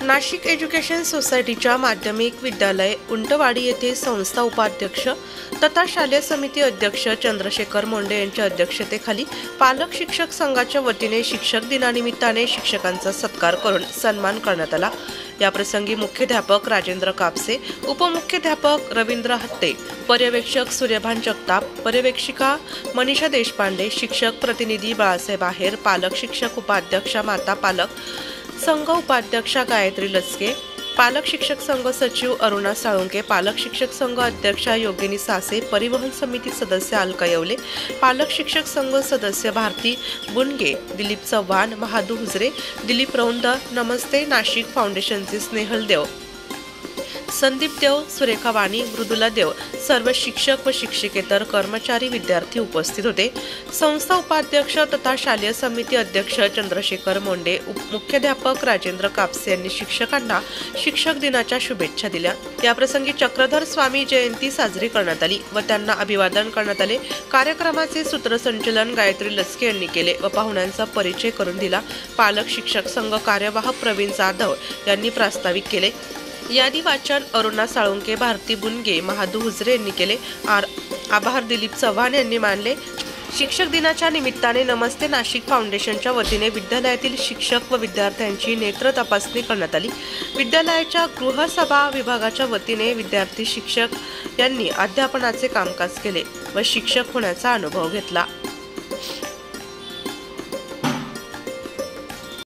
Nashik education सोसायटीच्या माध्यमिक विद्यालय उंटवाडी येथे संस्था उपाध्यक्ष तथा शालेय समिती अध्यक्ष चंद्रशेखर मोंडे यांच्या अध्यक्षतेखाली पालक शिक्षक संघाच्या वतीने शिक्षक दिनानिमित्ताने शिक्षकांचा सत्कार करून सन्मान करण्यात आला। या प्रसंगी मुख्याध्यापक राजेंद्र कापसे, उपमुख्याध्यापक रवींद्र हत्ते, पर्यवेक्षक सूर्यभान जगताप, पर्यवेक्षिका मनीषा देशपांडे, शिक्षक प्रतिनिधी बाळासाहेब आहेर, पालक शिक्षक उपाध्यक्षा माता पालक संघ उपाध्यक्षा गायत्री लचके, पालक शिक्षक संघ सचिव अरुणा साळुंके, पालक शिक्षक संघ अध्यक्षा योगिनी सासे, परिवहन समिती सदस्य अलका येवले, पालक शिक्षक संघ सदस्य भारती बुनगे, दिलीप चव्हाण, महादू हुजरे, दिलीप रौंद, नमस्ते नाशिक फाउंडेशनचे स्नेहल देव, संदीप देव, सुरेखा वाणी, मृदुला देव, सर्व शिक्षक व शिक्षकेतर कर्मचारी विद्यार्थी उपस्थित होते। संस्था उपाध्यक्ष तथा शालेय समिती अध्यक्ष चंद्रशेखर मोंडे, मुख्याध्यापक राजेंद्र कापसे यांनी शिक्षकांना शिक्षक दिनाच्या शुभेच्छा दिल्या। याप्रसंगी चक्रधर स्वामी जयंती साजरी करण्यात आली व त्यांना अभिवादन करण्यात आले। कार्यक्रमाचे सूत्रसंचालन गायत्री लचके यांनी केले व पाहुण्यांचा परिचय करून दिला। पालक शिक्षक संघ कार्यवाह प्रवीण जाधव यांनी प्रास्ताविक केले। यादी वाचन अरुणा साळुंके, भारती बुनगे, महादू हुजरे यांनी केले। आभार दिलीप चव्हाण यांनी मानले। शिक्षक दिनाच्या निमित्ताने नमस्ते नाशिक फाउंडेशनच्या वतीने विद्यालयातील शिक्षक व विद्यार्थ्यांची नेत्र तपासणी करण्यात आली। विद्यालयाच्या गृहसभा विभागाच्या वतीने विद्यार्थी शिक्षक यांनी अध्यापनाचे कामकाज केले व शिक्षक होण्याचा अनुभव घेतला।